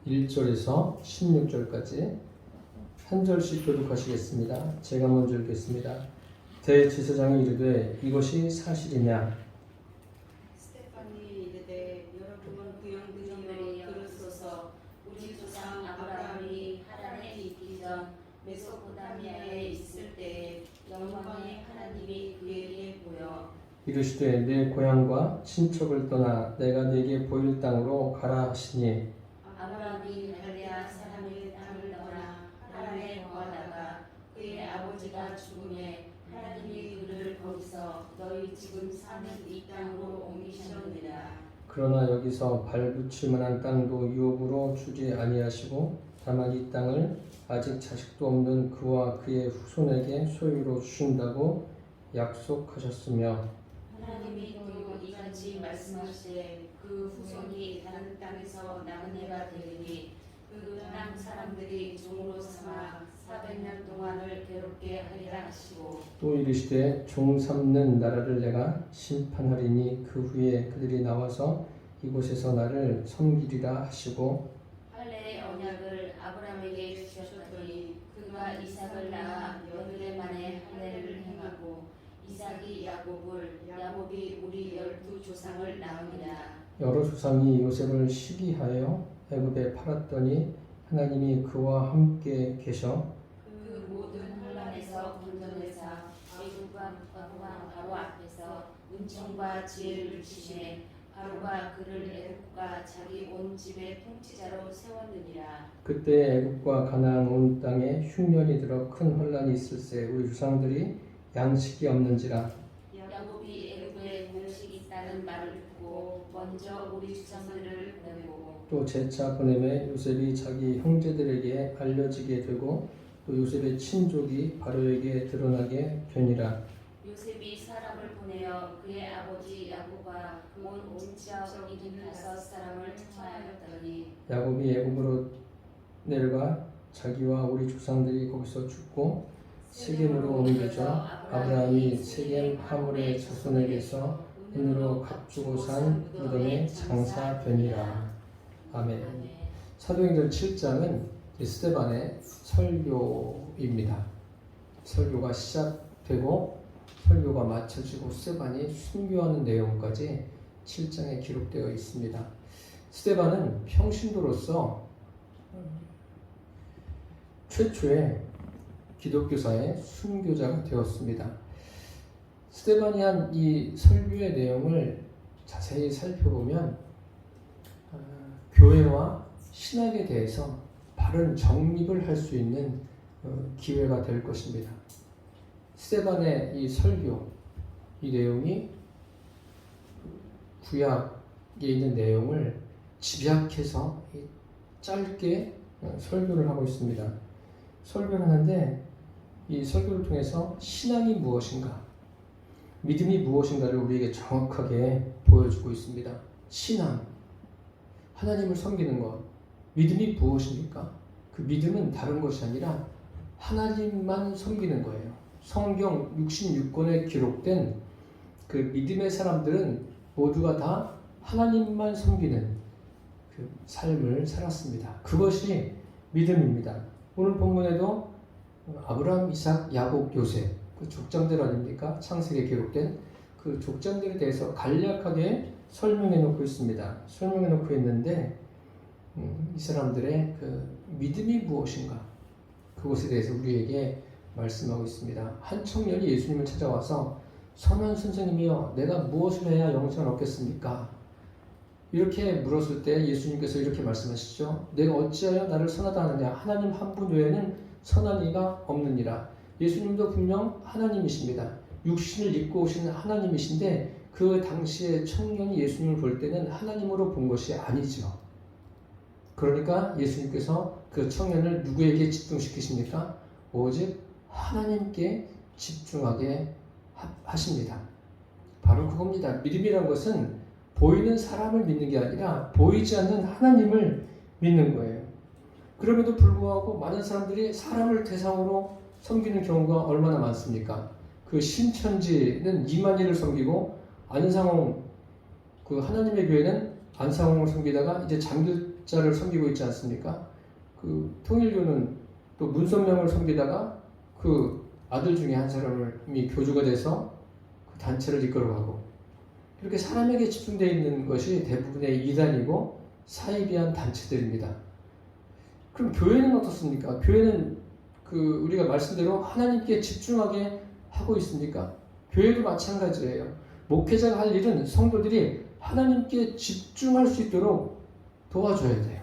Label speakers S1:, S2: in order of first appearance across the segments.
S1: 1절에서 16절까지 한 절씩 교독하시겠습니다. 제가 먼저 읽겠습니다. 대제사장이 이르되 이것이 사실이냐?
S2: 스테판이 이르되 여러분 구형들이여 들으소서. 우리 조상 아브라함이 하란에 있기 전 메소포타미아에 있을 때에 영광의 하나님이 그에게 보여
S1: 이르시되 내 고향과 친척을 떠나 내가 네게 보일 땅으로 가라 하시니
S2: 아브라함이 갈레아 사람의 땅을 떠나 하란에 거하다가 그의 아버지가 죽음에 하나님이 그를 거기서 너희 지금 사는 이 땅으로 옮기셨느니라.
S1: 그러나 여기서 발붙일 만한 땅도 유업으로 주지 아니하시고 다만 이 땅을 아직 자식도 없는 그와 그의 후손에게 소유로 주신다고 약속하셨으며
S2: 하나님이 또 이같이 말씀하시되 그 후손이 다른 땅에서 남은 해가 되리니 그 땅 사람들이 종으로 삼아 400년 동안을 괴롭게 하리라 하시고
S1: 또 이르시되 종 삼는 나라를 내가 심판하리니 그 후에 그들이 나와서 이곳에서 나를 섬기리라 하시고
S2: 할례의 언약을 아브라함에게 주셨더니 그가 이삭을 낳아 여드레 만에 할례를 행하고 이삭이 야곱을 야곱이 우리 12조상을 낳으니라.
S1: 여러 조상이 요셉을 시기하여 애굽에 팔았더니 하나님이 그와 함께 계셔
S2: 그 모든 혼란에서 건져내사 애국과 국가와 바로 앞에서 은총과 지혜를 주시매 바로가 그를 애국과 자기 온 집의 통치자로 세웠느니라.
S1: 그때 애굽과 가나안 온 땅에 흉년이 들어 큰 혼란이 있을세 우리 조상들이 양식이 없는지라
S2: 야곱이 애굽에 공식이 있다는 말을 듣고 먼저 우리 조상들을 보내고
S1: 또 제차 보내매 요셉이 자기 형제들에게 알려지게 되고 또 요셉의 친족이 바로에게 드러나게 되니라.
S2: 요셉이 사람을 보내어 그의 아버지 야곱과 온 친척 75사람을 청하였더니
S1: 야곱이 애굽으로 내려가 자기와 우리 조상들이 거기서 죽고 세겜으로 옮겨져 아브라함이 세겜 하물의 자손에게서 은으로 값주고 산 무덤에 장사되니라. 아멘. 사도행전 7장은 스데반의 설교입니다. 설교가 시작되고 설교가 마쳐지고 스데반이 순교하는 내용까지 7장에 기록되어 있습니다. 스데반은 평신도로서 최초의 기독교사의 순교자가 되었습니다. 스데반이 한 이 설교의 내용을 자세히 살펴보면 교회와 신학에 대해서 바른 정립을 할 수 있는 기회가 될 것입니다. 스데반의 이 설교, 이 내용이 구약에 있는 내용을 집약해서 짧게 설교를 하고 있습니다. 설교를 하는데 이 설교를 통해서 신앙이 무엇인가, 믿음이 무엇인가를 우리에게 정확하게 보여주고 있습니다. 신앙, 하나님을 섬기는 것, 믿음이 무엇입니까? 그 믿음은 다른 것이 아니라 하나님만 섬기는 거예요. 성경 66권에 기록된 그 믿음의 사람들은 모두가 다 하나님만 섬기는 그 삶을 살았습니다. 그것이 믿음입니다. 오늘 본문에도 아브라함, 이삭, 야곱, 요셉 그 족장들 아닙니까? 창세기에 기록된 그 족장들에 대해서 간략하게 설명해 놓고 있습니다. 설명해 놓고 있는데 이 사람들의 그 믿음이 무엇인가 그것에 대해서 우리에게 말씀하고 있습니다. 한 청년이 예수님을 찾아와서 선한 선생님이여 내가 무엇을 해야 영생을 얻겠습니까? 이렇게 물었을 때 예수님께서 이렇게 말씀하시죠. 내가 어찌하여 나를 선하다 하느냐? 하나님 한 분 외에는 선한 이가 없느니라. 예수님도 분명 하나님이십니다. 육신을 입고 오신 하나님이신데 그 당시에 청년이 예수님을 볼 때는 하나님으로 본 것이 아니죠. 그러니까 예수님께서 그 청년을 누구에게 집중시키십니까? 오직 하나님께 집중하게 하십니다. 바로 그겁니다. 믿음이란 것은 보이는 사람을 믿는 게 아니라 보이지 않는 하나님을 믿는 거예요. 그럼에도 불구하고 많은 사람들이 사람을 대상으로 섬기는 경우가 얼마나 많습니까? 그 신천지는 이만희를 섬기고 안상홍 그 하나님의 교회는 안상홍을 섬기다가 이제 자를 섬기고 있지 않습니까? 그 통일교는 또 문선명을 섬기다가 그 아들 중에 한 사람이 교주가 돼서 그 단체를 이끌어가고, 이렇게 사람에게 집중되어 있는 것이 대부분의 이단이고 사이비한 단체들입니다. 그럼 교회는 어떻습니까? 교회는 그 우리가 말씀대로 하나님께 집중하게 하고 있습니까? 교회도 마찬가지예요. 목회자가 할 일은 성도들이 하나님께 집중할 수 있도록 도와줘야 돼요.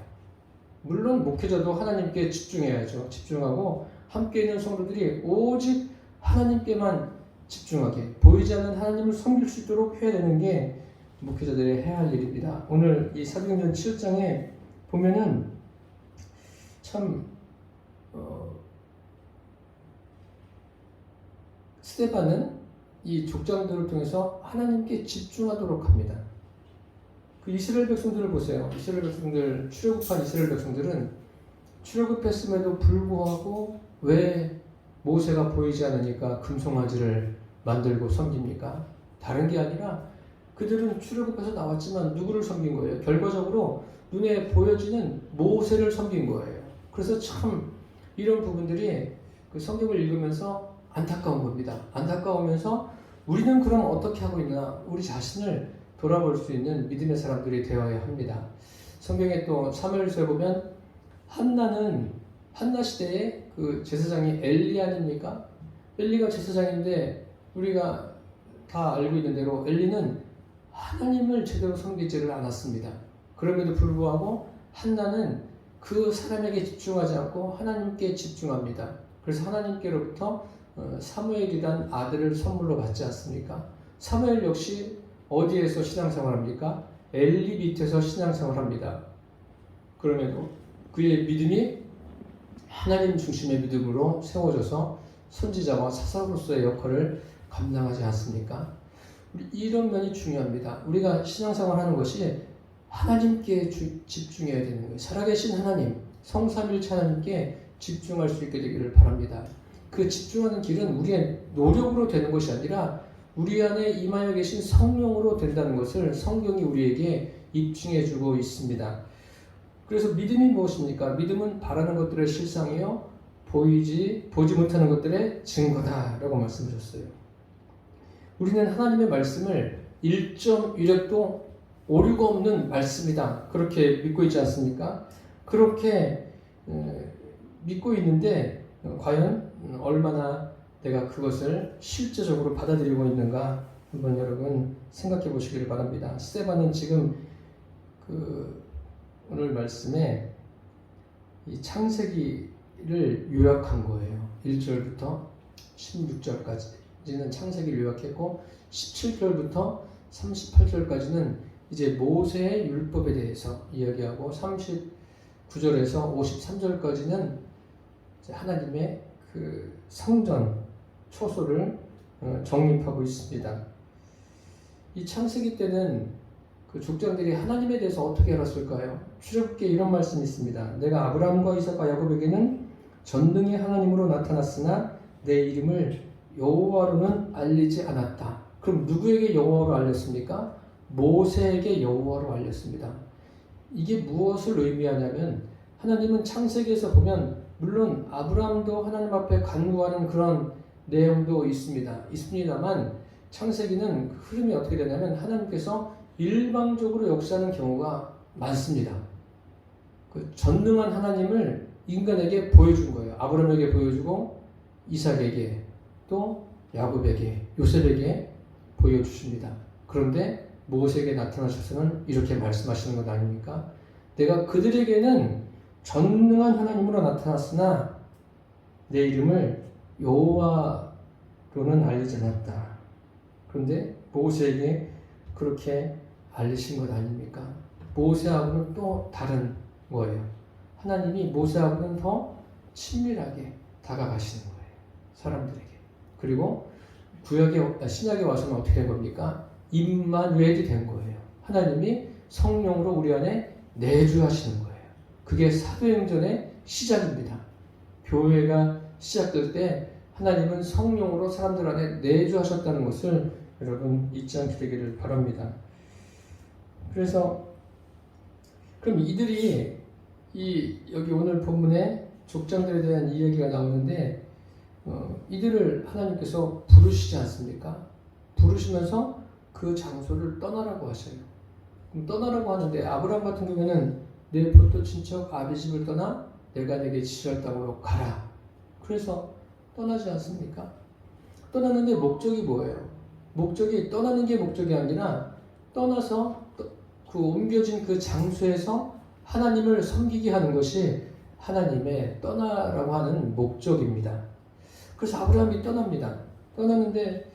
S1: 물론 목회자도 하나님께 집중해야죠. 집중하고 함께 있는 성도들이 오직 하나님께만 집중하게, 보이지 않는 하나님을 섬길 수 있도록 해야 되는 게 목회자들이 해야 할 일입니다. 오늘 이 사도행전 7장에 보면은 참 스데반은 이 족장들을 통해서 하나님께 집중하도록 합니다. 그 이스라엘 백성들을 보세요. 이스라엘 백성들, 출애굽한 이스라엘 백성들은 출애굽했음에도 불구하고 왜 모세가 보이지 않으니까 금송아지를 만들고 섬깁니까? 다른 게 아니라 그들은 출애굽해서 나왔지만 누구를 섬긴 거예요? 결과적으로 눈에 보여지는 모세를 섬긴 거예요. 그래서 참 이런 부분들이 그 성경을 읽으면서 안타까운 겁니다. 안타까우면서 우리는 그럼 어떻게 하고 있나, 우리 자신을 돌아볼 수 있는 믿음의 사람들이 되어야 합니다. 성경에 또 사무엘서에 보면 한나 시대에 그 제사장이 엘리 아닙니까? 엘리가 제사장인데 우리가 다 알고 있는 대로 엘리는 하나님을 제대로 섬기지를 않았습니다. 그럼에도 불구하고 한나는 그 사람에게 집중하지 않고 하나님께 집중합니다. 그래서 하나님께로부터 사무엘이란 아들을 선물로 받지 않습니까? 사무엘 역시 어디에서 신앙생활합니까? 엘리 밑에서 신앙생활합니다. 그럼에도 그의 믿음이 하나님 중심의 믿음으로 세워져서 선지자와 사사로서의 역할을 감당하지 않습니까? 우리 이런 면이 중요합니다. 우리가 신앙생활하는 것이 하나님께 집중해야 되는 거예요. 살아계신 하나님, 성삼일체 하나님께 집중할 수 있게 되기를 바랍니다. 그 집중하는 길은 우리의 노력으로 되는 것이 아니라 우리 안에 임하여 계신 성령으로 된다는 것을 성경이 우리에게 입증해주고 있습니다. 그래서 믿음이 무엇입니까? 믿음은 바라는 것들의 실상이요 보지 못하는 것들의 증거다라고 말씀하셨어요. 우리는 하나님의 말씀을 1.1획도 오류가 없는 말씀이다, 그렇게 믿고 있지 않습니까? 그렇게 믿고 있는데 과연 얼마나 내가 그것을 실제적으로 받아들이고 있는가 한번 여러분 생각해 보시기를 바랍니다. 스데반은 지금 오늘 말씀에 이 창세기를 요약한 거예요. 1절부터 16절까지는 창세기를 요약했고 17절부터 38절까지는 이제 모세의 율법에 대해서 이야기하고 39절에서 53절까지는 하나님의 그 성전 초소를 정립하고 있습니다. 이 창세기 때는 그 족장들이 하나님에 대해서 어떻게 알았을까요? 출애굽기에 이런 말씀이 있습니다. 내가 아브라함과 이삭과 야곱에게는 전능의 하나님으로 나타났으나 내 이름을 여호와로는 알리지 않았다. 그럼 누구에게 여호와로 알렸습니까? 모세에게 여호와로 알렸습니다. 이게 무엇을 의미하냐면 하나님은 창세기에서 보면 물론 아브라함도 하나님 앞에 간구하는 그런 내용도 있습니다만 창세기는 흐름이 어떻게 되냐면 하나님께서 일방적으로 역사하는 경우가 많습니다. 그 전능한 하나님을 인간에게 보여준 거예요. 아브라함에게 보여주고 이삭에게 또 야곱에게 요셉에게 보여주십니다. 그런데 모세에게 나타나셔서는 이렇게 말씀하시는 것 아닙니까? 내가 그들에게는 전능한 하나님으로 나타났으나 내 이름을 여호와로는 알리지 않았다. 그런데 모세에게 그렇게 알리신 것 아닙니까? 모세하고는 또 다른 거예요. 하나님이 모세하고는 더 친밀하게 다가가시는 거예요. 사람들에게. 그리고 신약에 와서는 어떻게 된 겁니까? 임마누엘이 된 거예요. 하나님이 성령으로 우리 안에 내주하시는 거예요. 그게 사도행전의 시작입니다. 교회가 시작될 때 하나님은 성령으로 사람들 안에 내주하셨다는 것을 여러분 잊지 않게 되기를 바랍니다. 그래서 그럼 이들이 여기 오늘 본문에 족장들에 대한 이야기가 나오는데 이들을 하나님께서 부르시지 않습니까? 부르시면서 그 장소를 떠나라고 하셔요. 그럼 떠나라고 하는데 아브라함 같은 경우에는 내 본토 친척 아비 집을 떠나 내가 내게 지시할 땅으로 가라. 그래서 떠나지 않습니까? 떠나는데 목적이 뭐예요? 목적이 떠나는 게 목적이 아니라 떠나서 그 옮겨진 그 장소에서 하나님을 섬기게 하는 것이 하나님의 떠나라고 하는 목적입니다. 그래서 아브라함이 떠납니다. 떠났는데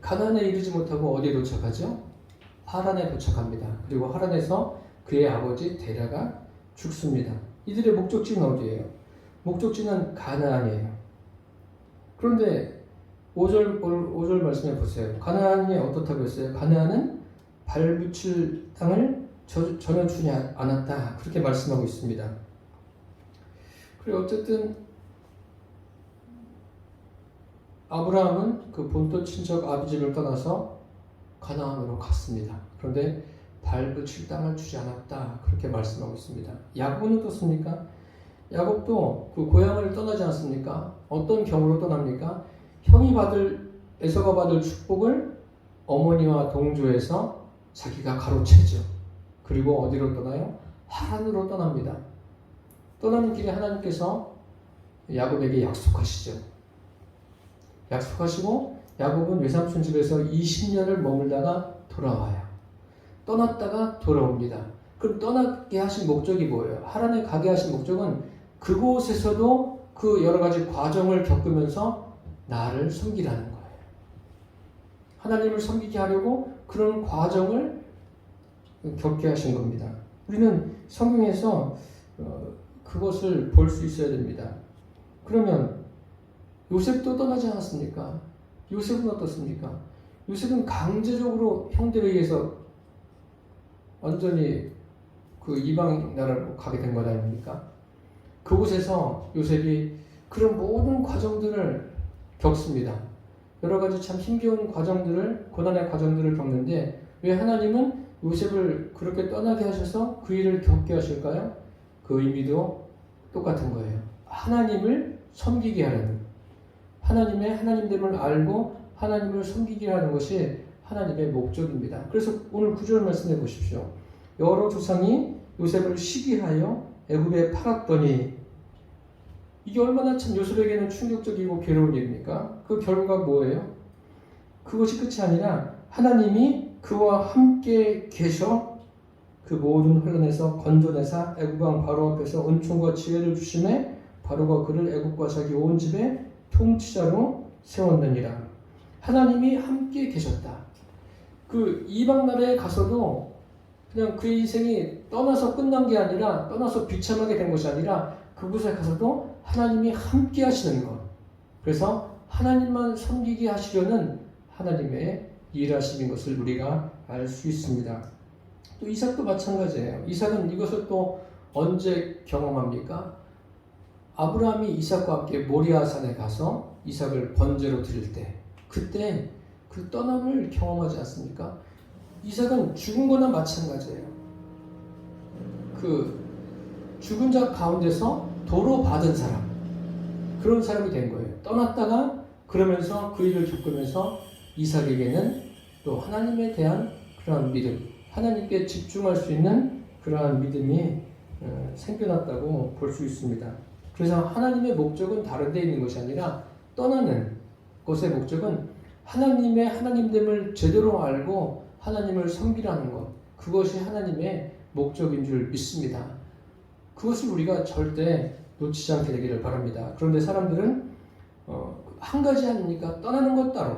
S1: 가나안에 이르지 못하고 어디에 도착하죠? 하란에 도착합니다. 그리고 하란에서 그의 아버지 데라가 죽습니다. 이들의 목적지는 어디예요? 목적지는 가나안이에요. 그런데 5절 말씀해 보세요. 가나안이 어떻다고 했어요? 가나안은 발붙일 땅을 전혀 주지 않았다. 그렇게 말씀하고 있습니다. 그리고 어쨌든 아브라함은 그 본토 친척 아비 집을 떠나서 가나안으로 갔습니다. 그런데 발붙일 땅을 주지 않았다. 그렇게 말씀하고 있습니다. 야곱은 어떻습니까? 야곱도 그 고향을 떠나지 않습니까? 어떤 경우로 떠납니까? 에서가 받을 축복을 어머니와 동조해서 자기가 가로채죠. 그리고 어디로 떠나요? 하란으로 떠납니다. 떠나는 길에 하나님께서 야곱에게 약속하시죠. 약속하시고 야곱은 외삼촌 집에서 20년을 머물다가 돌아와요. 떠났다가 돌아옵니다. 그럼 떠나게 하신 목적이 뭐예요? 하란에 가게 하신 목적은 그곳에서도 그 여러 가지 과정을 겪으면서 나를 섬기라는 거예요. 하나님을 섬기게 하려고 그런 과정을 겪게 하신 겁니다. 우리는 성경에서 그것을 볼 수 있어야 됩니다. 그러면 요셉도 떠나지 않았습니까? 요셉은 어떻습니까? 요셉은 강제적으로 형들에 의해서 완전히 그 이방 나라로 가게 된 것 아닙니까? 그곳에서 요셉이 그런 모든 과정들을 겪습니다. 여러 가지 참 힘겨운 과정들을, 고난의 과정들을 겪는데 왜 하나님은 요셉을 그렇게 떠나게 하셔서 그 일을 겪게 하실까요? 그 의미도 똑같은 거예요. 하나님을 섬기게 하는, 하나님의 하나님됨을 알고 하나님을 섬기게 하는 것이 하나님의 목적입니다. 그래서 오늘 9절 말씀해 보십시오. 여러 조상이 요셉을 시기하여 애굽에 팔았더니, 이게 얼마나 참 요셉에게는 충격적이고 괴로운 일입니까? 그 결과가 뭐예요? 그것이 끝이 아니라 하나님이 그와 함께 계셔 그 모든 혼란에서 건져내사 애굽 왕 바로 앞에서 은총과 지혜를 주심에 바로가 그를 애굽과 자기 온 집에 통치자로 세웠느니라. 하나님이 함께 계셨다. 그 이방 나라에 가서도 그냥 그의 인생이 떠나서 끝난 게 아니라, 떠나서 비참하게 된 것이 아니라 그곳에 가서도 하나님이 함께 하시는 것. 그래서 하나님만 섬기게 하시려는 하나님의 일하심인 것을 우리가 알 수 있습니다. 또 이삭도 마찬가지예요. 이삭은 이것을 또 언제 경험합니까? 아브라함이 이삭과 함께 모리아산에 가서 이삭을 번제로 드릴 때, 그때 그 떠남을 경험하지 않습니까? 이삭은 죽은 거나 마찬가지예요. 그 죽은 자 가운데서 도로 받은 사람, 그런 사람이 된 거예요. 떠났다가 그러면서 그 일을 겪으면서 이삭에게는 또 하나님에 대한 그러한 믿음, 하나님께 집중할 수 있는 그러한 믿음이 생겨났다고 볼 수 있습니다. 그래서 하나님의 목적은 다른 데 있는 것이 아니라 떠나는 것의 목적은 하나님의 하나님됨을 제대로 알고 하나님을 섬기라는 것, 그것이 하나님의 목적인 줄 믿습니다. 그것을 우리가 절대 놓치지 않게 되기를 바랍니다. 그런데 사람들은 한 가지 아닙니까? 떠나는 것 따로,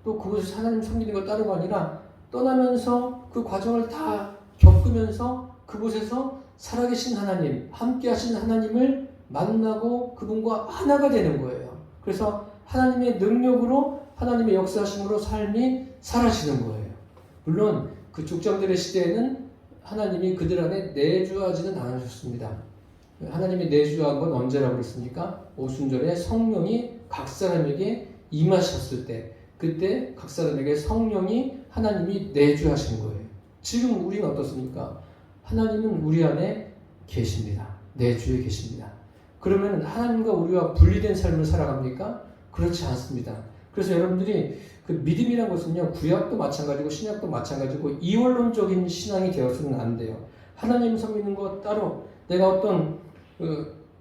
S1: 또 그것을 하나님 섬기는 것 따로가 아니라 떠나면서 그 과정을 다 겪으면서 그곳에서 살아계신 하나님, 함께 하신 하나님을 만나고 그분과 하나가 되는 거예요. 그래서 하나님의 능력으로, 하나님의 역사하심으로 삶이 사라지는 거예요. 물론 그 족장들의 시대에는 하나님이 그들 안에 내주하지는 않으셨습니다. 하나님이 내주한 건 언제라고 그랬습니까? 오순절에 성령이 각 사람에게 임하셨을 때, 그때 각 사람에게 성령이 하나님이 내주하신 거예요. 지금 우리는 어떻습니까? 하나님은 우리 안에 계십니다. 내 주에 계십니다. 그러면 하나님과 우리와 분리된 삶을 살아갑니까? 그렇지 않습니다. 그래서 여러분들이 그 믿음이란 것은요, 구약도 마찬가지고 신약도 마찬가지고 이원론적인 신앙이 되어서는 안 돼요. 하나님 섬기는 것 따로 내가 어떤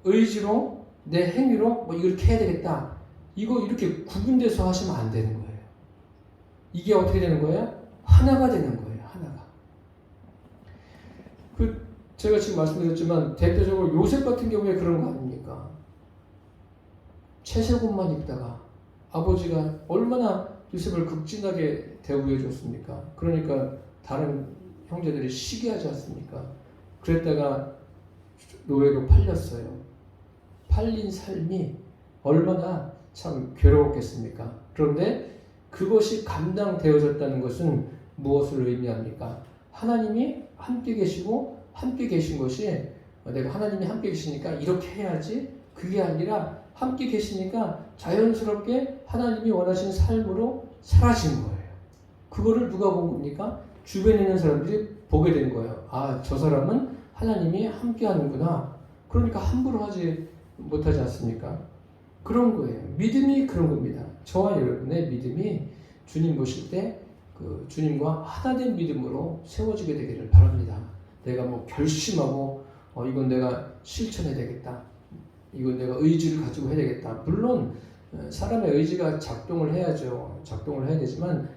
S1: 의지로 내 행위로 뭐 이렇게 해야 되겠다. 이거 이렇게 구분돼서 하시면 안 되는 거예요. 이게 어떻게 되는 거예요? 하나가 되는 거예요. 하나가. 제가 지금 말씀드렸지만 대표적으로 요셉 같은 경우에 그런 거 아닙니까? 채색옷만 입다가 아버지가 얼마나 요셉을 극진하게 대우해 줬습니까? 그러니까 다른 형제들이 시기하지 않습니까? 그랬다가 노예로 팔렸어요. 팔린 삶이 얼마나 참 괴로웠겠습니까? 그런데 그것이 감당되어졌다는 것은 무엇을 의미합니까? 하나님이 함께 계시고 함께 계신 것이 내가 하나님이 함께 계시니까 이렇게 해야지 그게 아니라 함께 계시니까 자연스럽게 하나님이 원하신 삶으로 사라진 거예요. 그거를 누가 본 겁니까? 주변에 있는 사람들이 보게 된 거예요. 아, 저 사람은 하나님이 함께 하는구나. 그러니까 함부로 하지 못하지 않습니까? 그런 거예요. 믿음이 그런 겁니다. 저와 여러분의 믿음이 주님 보실 때 그 주님과 하나된 믿음으로 세워지게 되기를 바랍니다. 내가 뭐 결심하고 이건 내가 실천해야 되겠다. 이건 내가 의지를 가지고 해야 되겠다. 물론 사람의 의지가 작동을 해야죠. 작동을 해야 되지만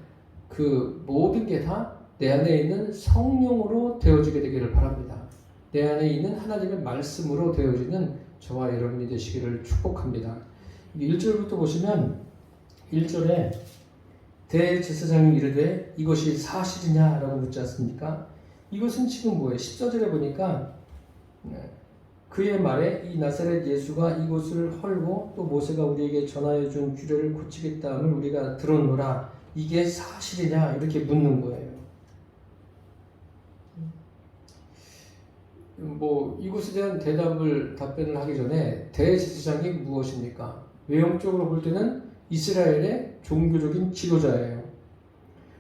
S1: 그 모든 게 다 내 안에 있는 성령으로 되어지게 되기를 바랍니다. 내 안에 있는 하나님의 말씀으로 되어지는 저와 여러분이 되시기를 축복합니다. 1절부터 보시면 1절에 대제사장이 이르되 이것이 사실이냐라고 묻지 않습니까? 이것은 지금 뭐예요? 14절에 보니까 그의 말에 이 나사렛 예수가 이곳을 헐고 또 모세가 우리에게 전하여 준 규례를 고치겠다 함을 우리가 들었노라. 이게 사실이냐? 이렇게 묻는 거예요. 뭐 이것에 대한 답변을 하기 전에 대제사장이 무엇입니까? 외형적으로 볼 때는 이스라엘의 종교적인 지도자예요.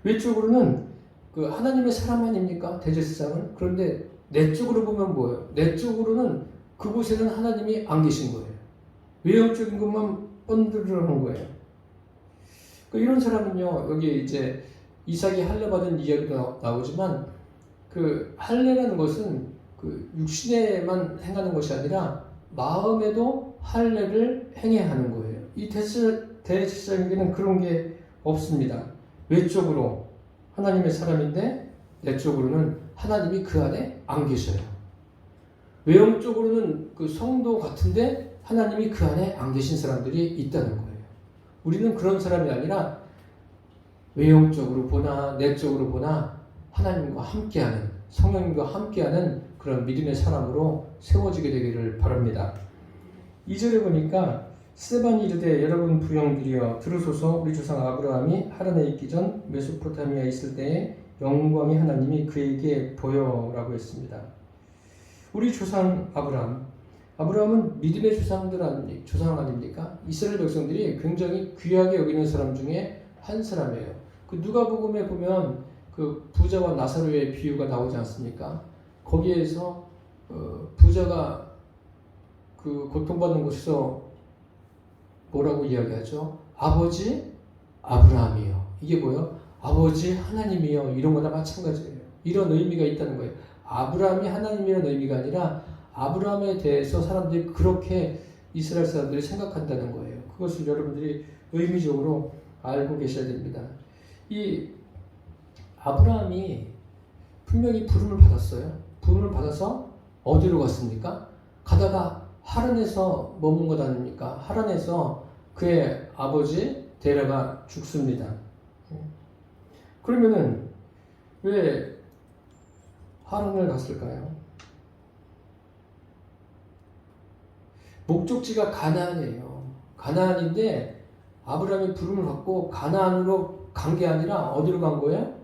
S1: 외적으로는 그 하나님의 사람 아닙니까? 대제사장은. 그런데 내적으로 보면 뭐예요? 내적으로는 그곳에는 하나님이 안 계신 거예요. 외형적인 것만 번들어하는 거예요. 이런 사람은요, 여기 이제 이삭이 할례 받은 이야기도 나오지만 그 할례라는 것은 그 육신에만 행하는 것이 아니라 마음에도 할례를 행해야 하는 거예요. 이 대제사장에게는 그런 게 없습니다. 외적으로 하나님의 사람인데 내적으로는 하나님이 그 안에 안 계셔요. 외형적으로는 그 성도 같은데 하나님이 그 안에 안 계신 사람들이 있다는 거예요. 우리는 그런 사람이 아니라 외형적으로 보나 내적으로 보나 하나님과 함께하는, 성령님과 함께하는 그런 믿음의 사람으로 세워지게 되기를 바랍니다. 2절에 보니까 스데반이 이르되 여러분 부형들이여 들으소서. 우리 조상 아브라함이 하란에 있기 전 메소포타미아에 있을 때에 영광의 하나님이 그에게 보여라고 했습니다. 우리 조상 아브라함은 믿음의 조상 아닙니까? 이스라엘 백성들이 굉장히 귀하게 여기는 사람 중에 한 사람이에요. 그 누가복음에 보면 그 부자와 나사로의 비유가 나오지 않습니까? 거기에서 부자가 그 고통받는 곳에서 뭐라고 이야기하죠? 아버지 아브라함이요. 이게 뭐예요? 아버지 하나님이요. 이런 거나 마찬가지예요. 이런 의미가 있다는 거예요. 아브라함이 하나님이라는 의미가 아니라 아브라함에 대해서 사람들이 그렇게 이스라엘 사람들이 생각한다는 거예요. 그것을 여러분들이 의미적으로 알고 계셔야 됩니다. 이 아브라함이 분명히 부름을 받았어요. 부름을 받아서 어디로 갔습니까? 가다가 하란에서 머문 것 아닙니까? 하란에서 그의 아버지 데라가 죽습니다. 그러면은 왜 하란을 갔을까요? 목적지가 가나안이에요. 가나안인데 아브라함이 부름을 받고 가나안으로 간 게 아니라 어디로 간 거예요?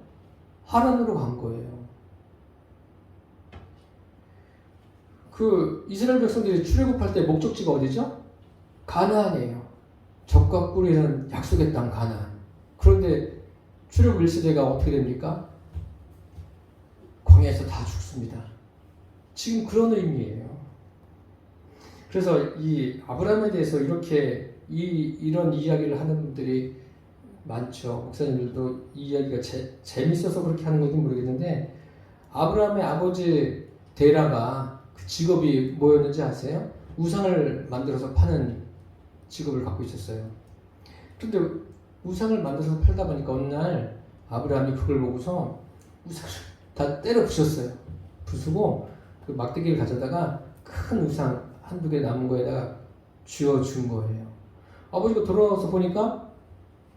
S1: 하란으로 간 거예요. 그 이스라엘 백성들이 출애굽할 때 목적지가 어디죠? 가나안이에요. 적과 꿀이라는 약속의 땅 가나안. 그런데 출애굽 1세대가 어떻게 됩니까? 광야에서 다 죽습니다. 지금 그런 의미예요. 그래서 이 아브라함에 대해서 이렇게 이런 이야기를 하는 분들이 많죠. 목사님들도 이 이야기가 재밌어서 그렇게 하는 건지 모르겠는데, 아브라함의 아버지 데라가 그 직업이 뭐였는지 아세요? 우상을 만들어서 파는 직업을 갖고 있었어요. 그런데 우상을 만들어서 팔다 보니까 어느 날 아브라함이 그걸 보고서 우상을 다 때려 부셨어요. 부수고 그 막대기를 가져다가 큰 우상 한두 개 남은 거에다가 쥐어준 거예요. 아버지가 돌아와서 보니까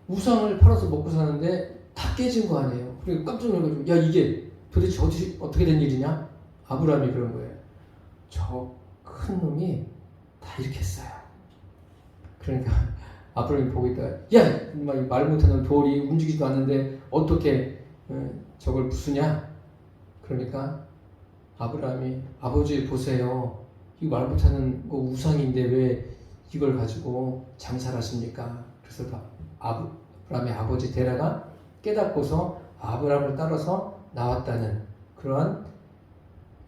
S1: 우상을 팔아서 먹고 사는데 다 깨진 거 아니에요. 그리고 깜짝 놀라가지고, 야, 이게 도대체 어떻게 된 일이냐? 아브라함이 그런 거예요. 저 큰 놈이 다 이렇게 했어요. 그러니까 아브라함이 보고 있다가, 야, 말 못하는 돌이 움직이지도 않는데 어떻게 저걸 부수냐? 그러니까 아브라함이, 아버지 보세요. 이 말 못하는 거 우상인데 왜 이걸 가지고 장사를 하십니까? 그래서 아브라함의 아버지 데라가 깨닫고서 아브라함을 따라서 나왔다는 그러한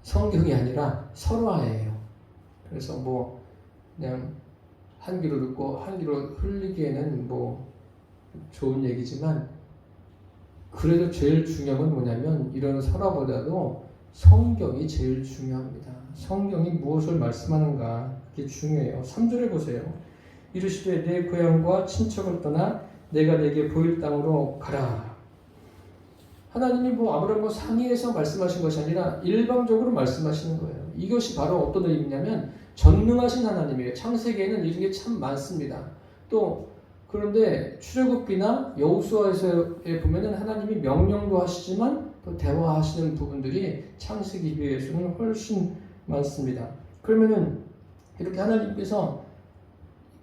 S1: 성경이 아니라 설화예요. 그래서 뭐 그냥 한 귀로 듣고 한 귀로 흘리기에는 뭐 좋은 얘기지만, 그래도 제일 중요한 건 뭐냐면 이런 설화보다도 성경이 제일 중요합니다. 성경이 무엇을 말씀하는가, 그게 중요해요. 3절에 보세요. 이르시되 내 고향과 친척을 떠나 내가 내게 보일 땅으로 가라. 하나님이 뭐 아브라함과 상의해서 말씀하신 것이 아니라 일방적으로 말씀하시는 거예요. 이것이 바로 어떤 의미냐면 전능하신 하나님이에요. 창세기에는 이런 게 참 많습니다. 또 그런데 출애굽기나 여호수아서에 보면은 하나님이 명령도 하시지만 또 대화하시는 부분들이 창세기 비해서는 훨씬 많습니다. 그러면은 이렇게 하나님께서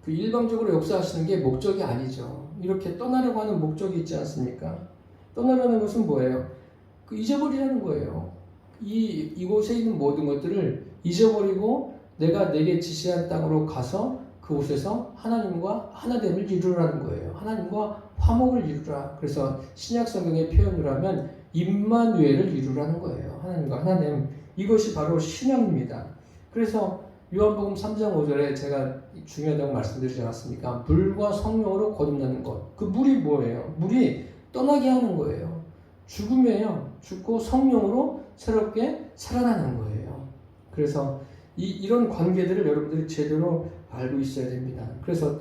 S1: 그 일방적으로 역사하시는 게 목적이 아니죠. 이렇게 떠나려고 하는 목적이 있지 않습니까? 떠나려는 것은 뭐예요? 그 잊어버리라는 거예요. 이곳에 있는 모든 것들을 잊어버리고 내가 내게 지시한 땅으로 가서 그곳에서 하나님과 하나됨을 이루라는 거예요. 하나님과 화목을 이루라. 그래서 신약 성경의 표현을 하면 임마누엘을 이루라는 거예요. 하나님과 하나됨. 이것이 바로 신앙입니다. 그래서 요한복음 3장 5절에 제가 중요하다고 말씀드리지 않았습니까? 물과 성령으로 거듭나는 것. 그 물이 뭐예요? 물이 떠나게 하는 거예요. 죽음이에요. 죽고 성령으로 새롭게 살아나는 거예요. 그래서 이런 관계들을 여러분들이 제대로 알고 있어야 됩니다. 그래서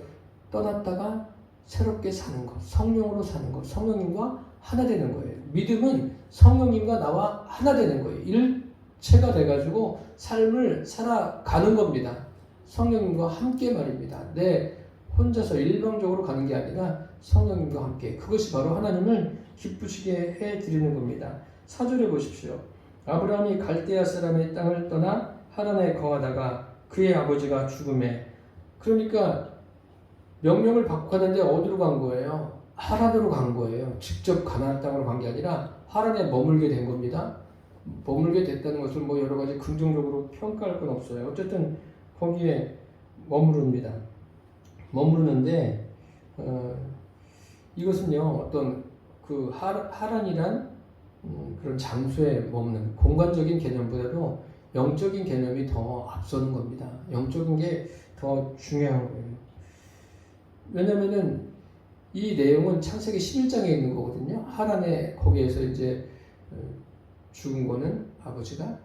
S1: 떠났다가 새롭게 사는 것, 성령으로 사는 것, 성령님과 하나 되는 거예요. 믿음은 성령님과 나와 하나 되는 거예요. 일체가 돼가지고 삶을 살아가는 겁니다. 성령님과 함께 말입니다. 내 혼자서 일방적으로 가는 게 아니라 성령님과 함께. 그것이 바로 하나님을 기쁘시게 해드리는 겁니다. 4절에 보십시오. 아브라함이 갈대아 사람의 땅을 떠나 하란에 거하다가 그의 아버지가 죽음에. 그러니까 명령을 받고 가는데 어디로 간 거예요? 하란으로 간 거예요. 직접 가나안 땅으로 간 게 아니라 하란에 머물게 된 겁니다. 머물게 됐다는 것을 뭐 여러 가지 긍정적으로 평가할 건 없어요. 어쨌든 거기에 머무릅니다. 머무르는데 이것은요 어떤 그 하란이란 그런 장소에 머무는 공간적인 개념보다도 영적인 개념이 더 앞서는 겁니다. 영적인 게 더 중요한 거예요. 왜냐면은 이 내용은 창세기 11장에 있는 거거든요. 하란에 거기에서 이제 죽은 거는 아버지가.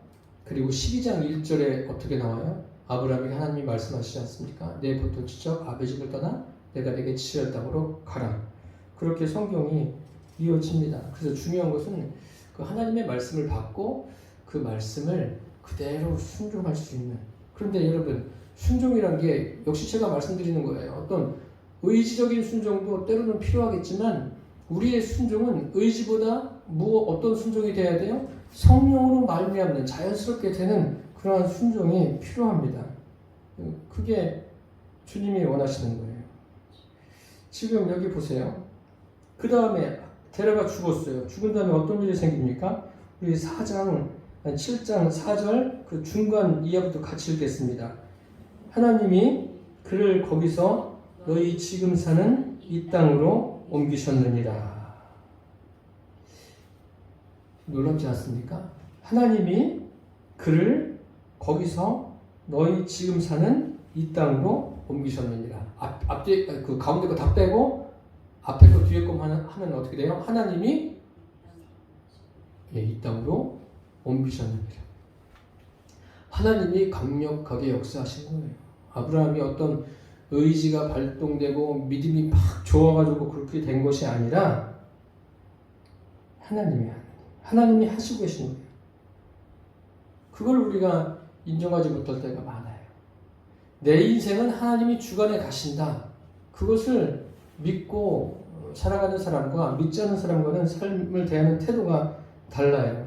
S1: 그리고 12장 1절에 어떻게 나와요? 아브라함이 하나님이 말씀하시지 않습니까? 내 보통 지적 아베집을 떠나 내가 내게 지시할 땅으로 가라. 그렇게 성경이 이어집니다. 그래서 중요한 것은 그 하나님의 말씀을 받고 그 말씀을 그대로 순종할 수 있는. 그런데 여러분 순종이란 게 역시 제가 말씀드리는 거예요. 어떤 의지적인 순종도 때로는 필요하겠지만 우리의 순종은 의지보다 어떤 순종이 돼야 돼요? 성령으로 말미암는 자연스럽게 되는 그러한 순종이 필요합니다. 그게 주님이 원하시는 거예요. 지금 여기 보세요. 그 다음에 데라가 죽었어요. 죽은 다음에 어떤 일이 생깁니까? 우리 7장 4절 그 중간 이하부터 같이 읽겠습니다. 하나님이 그를 거기서 너희 지금 사는 이 땅으로 옮기셨느니라. 놀랍지 않습니까? 하나님이 그를 거기서 너희 지금 사는 이 땅으로 옮기셨느니라. 앞뒤 그 가운데 거 다 빼고 앞에 거 뒤에 거 하면 어떻게 돼요? 하나님이 이 땅으로 옮기셨느니라. 하나님이 강력하게 역사하신 거예요. 아브라함이 어떤 의지가 발동되고 믿음이 막 좋아가지고 그렇게 된 것이 아니라 하나님이 하시고 계신 거예요. 그걸 우리가 인정하지 못할 때가 많아요. 내 인생은 하나님이 주관해 가신다. 그것을 믿고 살아가는 사람과 믿지 않는 사람과는 삶을 대하는 태도가 달라요.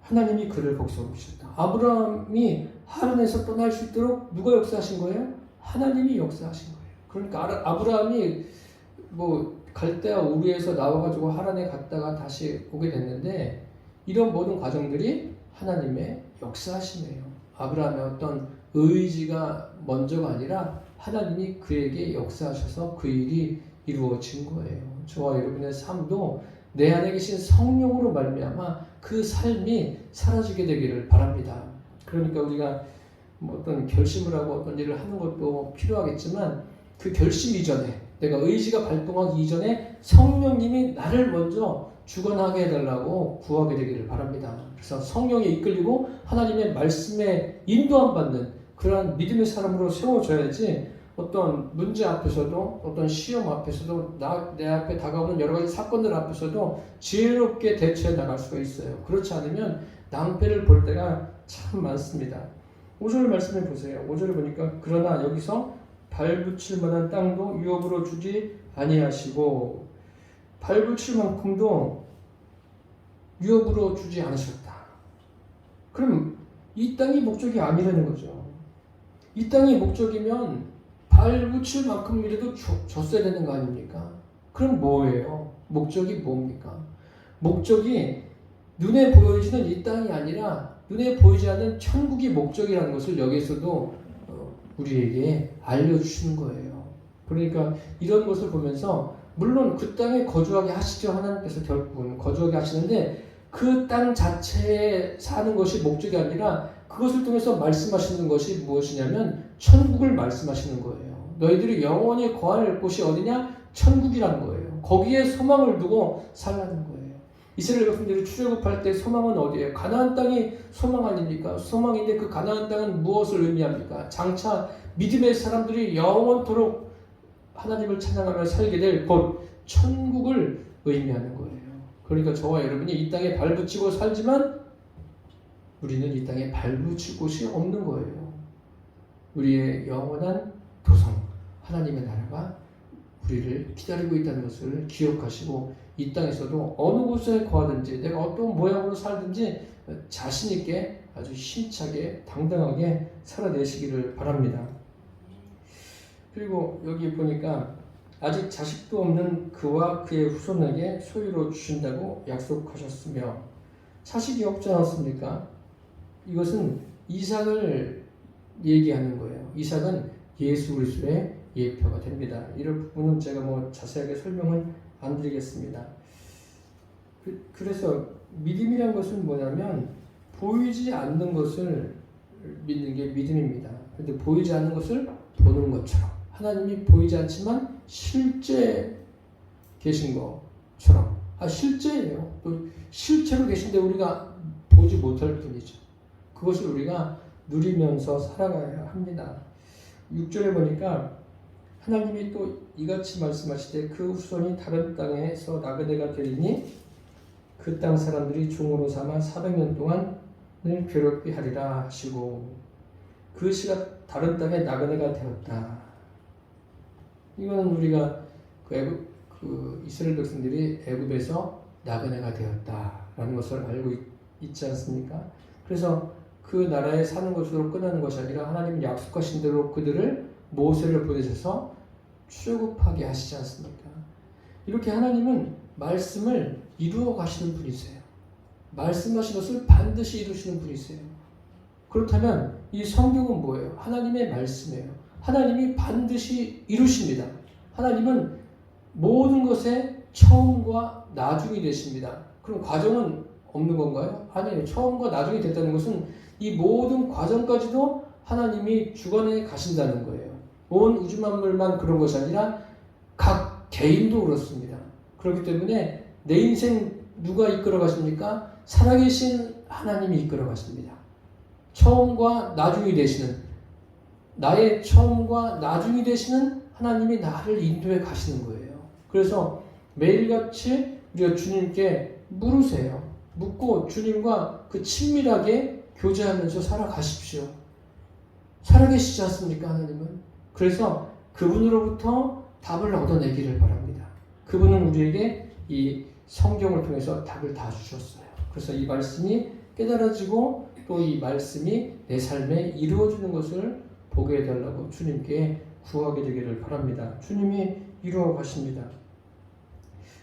S1: 하나님이 그를 거기서 옮기셨다. 아브라함이 하란에서 떠날 수 있도록 누가 역사하신 거예요? 하나님이 역사하신 거예요. 그러니까 아브라함이 갈대아 우르에서 나와가지고 하란에 갔다가 다시 오게 됐는데 이런 모든 과정들이 하나님의 역사하심이에요. 아브라함의 어떤 의지가 먼저가 아니라 하나님이 그에게 역사하셔서 그 일이 이루어진 거예요. 저와 여러분의 삶도 내 안에 계신 성령으로 말미암아 그 삶이 사라지게 되기를 바랍니다. 그러니까 우리가 어떤 결심을 하고 어떤 일을 하는 것도 필요하겠지만 그 결심 이전에 내가 의지가 발동하기 이전에 성령님이 나를 먼저 주관하게 해달라고 구하게 되기를 바랍니다. 그래서 성령에 이끌리고 하나님의 말씀에 인도함 받는 그러한 믿음의 사람으로 세워져야지 어떤 문제 앞에서도 어떤 시험 앞에서도 내 앞에 다가오는 여러 가지 사건들 앞에서도 지혜롭게 대처해 나갈 수가 있어요. 그렇지 않으면 낭패를 볼 때가 참 많습니다. 5절 말씀해 보세요. 5절을 보니까 그러나 여기서 발붙일 만한 땅도 유업으로 주지 아니하시고 발붙일 만큼도 유업으로 주지 않으셨다. 그럼 이 땅이 목적이 아니라는 거죠. 이 땅이 목적이면 발붙일 만큼이라도 줬어야 되는 거 아닙니까? 그럼 뭐예요? 목적이 뭡니까? 목적이 눈에 보여지는 이 땅이 아니라 눈에 보이지 않는 천국이 목적이라는 것을 여기서도 우리에게 알려주시는 거예요. 그러니까 이런 것을 보면서 물론 그 땅에 거주하게 하시죠. 하나님께서 결국은 거주하게 하시는데 그 땅 자체에 사는 것이 목적이 아니라 그것을 통해서 말씀하시는 것이 무엇이냐면 천국을 말씀하시는 거예요. 너희들이 영원히 거할 곳이 어디냐? 천국이라는 거예요. 거기에 소망을 두고 살라는 거예요. 이스라엘 백성들이 출애굽할 때 소망은 어디예요? 가나안 땅이 소망 아닙니까? 소망인데 그 가나안 땅은 무엇을 의미합니까? 장차 믿음의 사람들이 영원토록 하나님을 찬양하며 살게 될 곳 천국을 의미하는 거예요. 그러니까 저와 여러분이 이 땅에 발붙이고 살지만 우리는 이 땅에 발붙일 곳이 없는 거예요. 우리의 영원한 도성 하나님의 나라가 우리를 기다리고 있다는 것을 기억하시고 이 땅에서도 어느 곳에 거하든지 내가 어떤 모양으로 살든지 자신 있게 아주 힘차게 당당하게 살아내시기를 바랍니다. 그리고 여기 보니까 아직 자식도 없는 그와 그의 후손에게 소유로 주신다고 약속하셨으며 자식이 없지 않았습니까? 이것은 이삭을 얘기하는 거예요. 이삭은 예수 그리스도의 예표가 됩니다. 이런 부분은 제가 자세하게 설명을 안 드리겠습니다. 그래서 믿음이란 것은 뭐냐면 보이지 않는 것을 믿는 게 믿음입니다. 근데 보이지 않는 것을 보는 것처럼 하나님이 보이지 않지만 실제 계신 것처럼 실제예요. 또 실제로 계신데 우리가 보지 못할 뿐이죠. 그것을 우리가 누리면서 살아가야 합니다. 6절에 보니까 하나님이 또 이같이 말씀하시되 그 후손이 다른 땅에서 나그네가 되리니 그 땅 사람들이 종으로 삼아 400년 동안을 괴롭게 하리라 하시고 그 시가 다른 땅에 나그네가 되었다. 이거는 우리가 이스라엘 백성들이 애굽에서 나그네가 되었다라는 것을 알고 있지 않습니까? 그래서 그 나라에 사는 것으로 끝나는 것이 아니라 하나님은 약속하신 대로 그들을 모세를 보내셔서 출애굽하게 하시지 않습니까? 이렇게 하나님은 말씀을 이루어 가시는 분이세요. 말씀하신 것을 반드시 이루시는 분이세요. 그렇다면 이 성경은 뭐예요? 하나님의 말씀이에요. 하나님이 반드시 이루십니다. 하나님은 모든 것의 처음과 나중이 되십니다. 그럼 과정은 없는 건가요? 아니에요. 처음과 나중이 됐다는 것은 이 모든 과정까지도 하나님이 주관해 가신다는 거예요. 온 우주 만물만 그런 것이 아니라 각 개인도 그렇습니다. 그렇기 때문에 내 인생 누가 이끌어 가십니까? 살아계신 하나님이 이끌어 가십니다. 처음과 나중이 되시는, 나의 처음과 나중이 되시는 하나님이 나를 인도해 가시는 거예요. 그래서 매일같이 우리가 주님께 물으세요. 묻고 주님과 그 친밀하게 교제하면서 살아가십시오. 살아계시지 않습니까, 하나님은? 그래서 그분으로부터 답을 얻어내기를 바랍니다. 그분은 우리에게 이 성경을 통해서 답을 다 주셨어요. 그래서 이 말씀이 깨달아지고 또 이 말씀이 내 삶에 이루어지는 것을 보게 해달라고 주님께 구하게 되기를 바랍니다. 주님이 이루어 가십니다.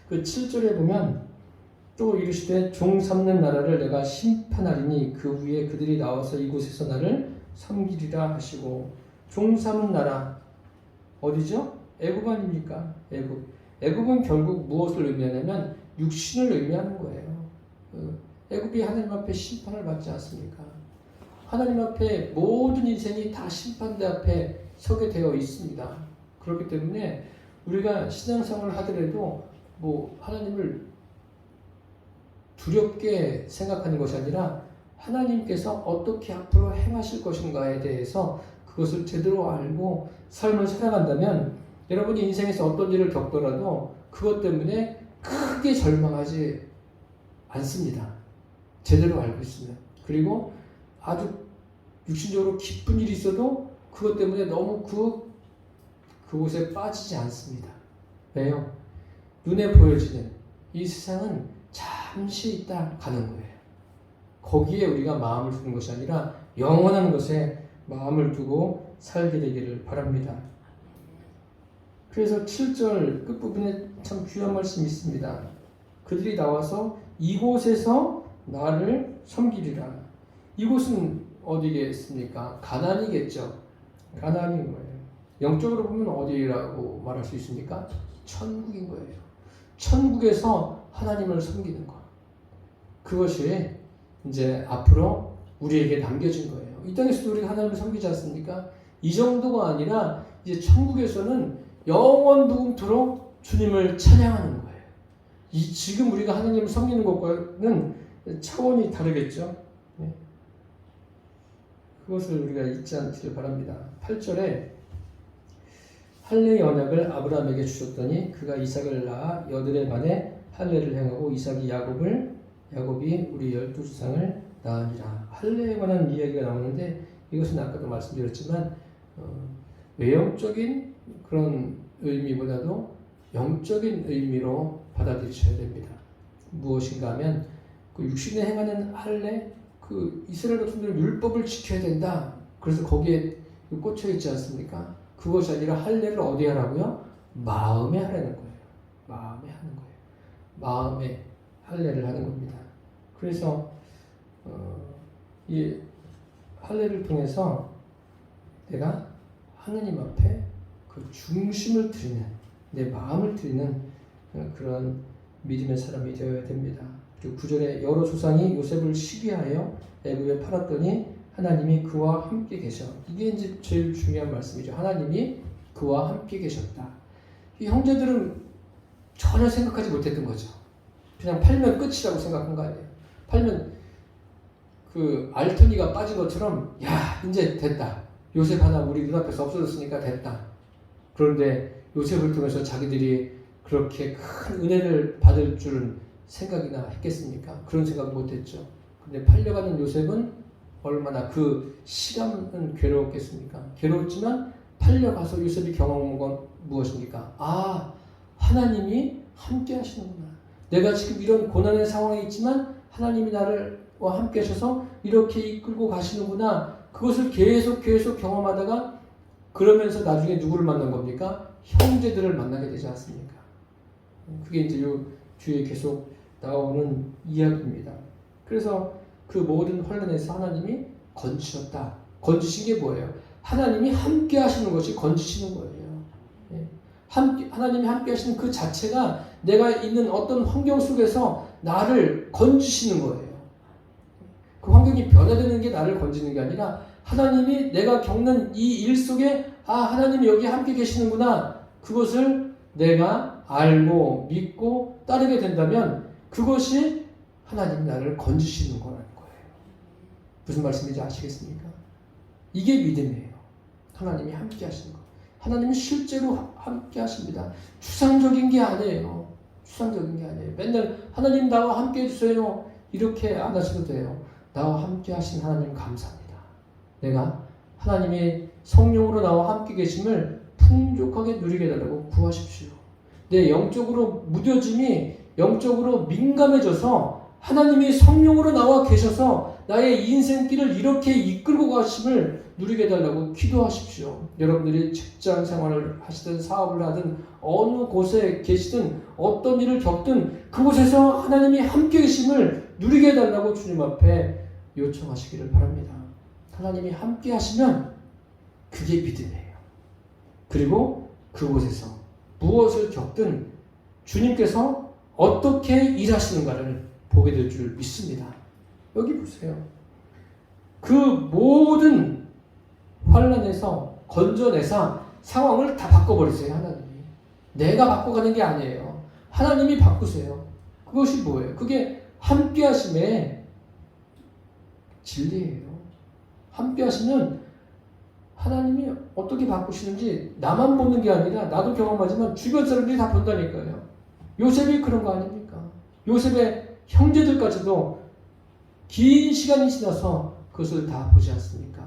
S1: 그 7절에 보면 또 이르시되 종 삼는 나라를 내가 심판하리니 그 위에 그들이 나와서 이곳에서 나를 섬기리라 하시고, 종 삼은 나라 어디죠? 애굽 아닙니까? 애굽. 애굽은 결국 무엇을 의미하냐면 육신을 의미하는 거예요. 애굽이 하나님 앞에 심판을 받지 않습니까? 하나님 앞에 모든 인생이 다 심판대 앞에 서게 되어 있습니다. 그렇기 때문에 우리가 신앙생활을 하더라도 뭐 하나님을 두렵게 생각하는 것이 아니라 하나님께서 어떻게 앞으로 행하실 것인가에 대해서 그것을 제대로 알고 삶을 살아간다면 여러분이 인생에서 어떤 일을 겪더라도 그것 때문에 크게 절망하지 않습니다. 제대로 알고 있으면. 그리고 아주 육신적으로 기쁜 일이 있어도 그것 때문에 너무 그곳에 빠지지 않습니다. 왜요? 눈에 보여지는 이 세상은 잠시 있다 가는 거예요. 거기에 우리가 마음을 두는 것이 아니라 영원한 것에 마음을 두고 살게 되기를 바랍니다. 그래서 7절 끝부분에 참 귀한 말씀이 있습니다. 그들이 나와서 이곳에서 나를 섬기리라. 이곳은 어디겠습니까? 가나안이겠죠. 가나안인 거예요. 영적으로 보면 어디라고 말할 수 있습니까? 천국인 거예요. 천국에서 하나님을 섬기는 것. 그것이 이제 앞으로 우리에게 남겨진 거예요. 이 땅에서도 우리가 하나님을 섬기지 않습니까? 이 정도가 아니라 이제 천국에서는 영원 무궁토록 주님을 찬양하는 거예요. 지금 우리가 하나님을 섬기는 것과는 차원이 다르겠죠. 네. 그것을 우리가 잊지 않기를 바랍니다. 8절에 할례의 언약을 아브라함에게 주셨더니 그가 이삭을 낳아 여드레 반에 할례를 행하고 이삭이 야곱이 우리 12조상을 낳으니라. 할례에 관한 이야기가 나오는데 이것은 아까도 말씀드렸지만 외형적인 그런 의미보다도 영적인 의미로 받아들이셔야 됩니다. 무엇인가 하면 그 육신에 행하는 할례, 그 이스라엘 백성들은 율법을 지켜야 된다. 그래서 거기에 꽂혀 있지 않습니까? 그것이 아니라 할례를 어디에 하라고요? 마음에 하라는 거예요. 마음에 하는 거예요. 마음에 할례를 하는 겁니다. 그래서 이 할례를 통해서 내가 하나님 앞에 그 중심을 드리는, 내 마음을 드리는 그런 믿음의 사람이 되어야 됩니다. 그리고 9절에 여러 조상이 요셉을 시기하여 애굽에 팔았더니 하나님이 그와 함께 계셔. 이게 이제 제일 중요한 말씀이죠. 하나님이 그와 함께 계셨다. 이 형제들은 전혀 생각하지 못했던 거죠. 그냥 팔면 끝이라고 생각한 거 아니에요. 팔면 그 알토니가 빠진 것처럼 야 이제 됐다. 요셉 하나 우리 눈앞에서 없어졌으니까 됐다. 그런데 요셉을 통해서 자기들이 그렇게 큰 은혜를 받을 줄은 생각이나 했겠습니까? 그런 생각 못했죠. 근데 팔려가는 요셉은 얼마나 그 시간은 괴로웠겠습니까? 괴로웠지만 팔려가서 요셉이 경험한 건 무엇입니까? 아, 하나님이 함께 하시는구나. 내가 지금 이런 고난의 상황에 있지만 하나님이 나와 함께 하셔서 이렇게 이끌고 가시는구나. 그것을 계속 경험하다가 그러면서 나중에 누구를 만난 겁니까? 형제들을 만나게 되지 않습니까? 그게 이제 요 뒤에 계속 나오는 이야기입니다. 그래서 그 모든 환란에서 하나님이 건지셨다. 건지신 게 뭐예요? 하나님이 함께 하시는 것이 건지시는 거예요. 하나님이 함께 하시는 그 자체가 내가 있는 어떤 환경 속에서 나를 건지시는 거예요. 성경이 변화되는 게 나를 건지는 게 아니라 하나님이 내가 겪는 이 일 속에 하나님이 여기 함께 계시는구나. 그것을 내가 알고 믿고 따르게 된다면 그것이 하나님이 나를 건지시는 거라는 거예요. 무슨 말씀인지 아시겠습니까? 이게 믿음이에요. 하나님이 함께 하시는 거. 하나님이 실제로 함께 하십니다. 추상적인 게 아니에요. 추상적인 게 아니에요. 맨날 하나님 나와 함께 해주세요. 이렇게 안 하셔도 돼요. 나와 함께 하신 하나님 감사합니다. 내가 하나님의 성령으로 나와 함께 계심을 풍족하게 누리게 해달라고 구하십시오. 내 영적으로 무뎌짐이 영적으로 민감해져서 하나님이 성령으로 나와 계셔서 나의 인생길을 이렇게 이끌고 가심을 누리게 해달라고 기도하십시오. 여러분들이 직장 생활을 하시든 사업을 하든 어느 곳에 계시든 어떤 일을 겪든 그곳에서 하나님이 함께 계심을 누리게 해달라고 주님 앞에 요청하시기를 바랍니다. 하나님이 함께 하시면 그게 믿음이에요. 그리고 그곳에서 무엇을 겪든 주님께서 어떻게 일하시는가를 보게 될 줄 믿습니다. 여기 보세요. 그 모든 환난에서 건져내사 상황을 다 바꿔버리세요. 하나님이. 내가 바꿔가는 게 아니에요. 하나님이 바꾸세요. 그것이 뭐예요? 그게 함께 하심의 진리예요. 함께 하시면 하나님이 어떻게 바꾸시는지 나만 보는 게 아니라 나도 경험하지만 주변 사람들이 다 본다니까요. 요셉이 그런 거 아닙니까? 요셉의 형제들까지도 긴 시간이 지나서 그것을 다 보지 않습니까?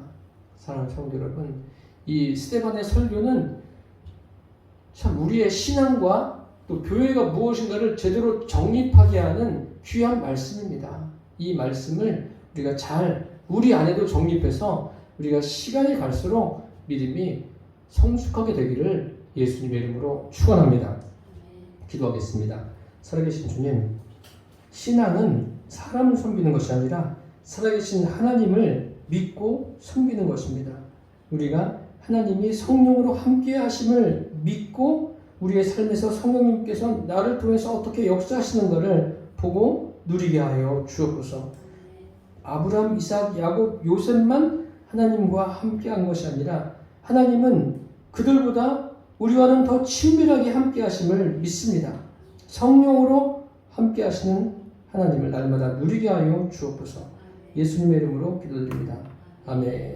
S1: 사랑하는 성도 여러분, 이 스데반의 설교는 참 우리의 신앙과 또 교회가 무엇인가를 제대로 정립하게 하는 귀한 말씀입니다. 이 말씀을 우리가 잘 우리 안에도 정립해서 우리가 시간이 갈수록 믿음이 성숙하게 되기를 예수님의 이름으로 축원합니다. 기도하겠습니다. 살아계신 주님, 신앙은 사람을 섬기는 것이 아니라 살아계신 하나님을 믿고 섬기는 것입니다. 우리가 하나님이 성령으로 함께 하심을 믿고 우리의 삶에서 성령님께서 나를 통해서 어떻게 역사하시는 것을 보고 누리게 하여 주옵소서. 아브라함, 이삭, 야곱, 요셉만 하나님과 함께한 것이 아니라 하나님은 그들보다 우리와는 더 친밀하게 함께 하심을 믿습니다. 성령으로 함께 하시는 하나님을 날마다 누리게 하여 주옵소서. 예수님의 이름으로 기도드립니다. 아멘.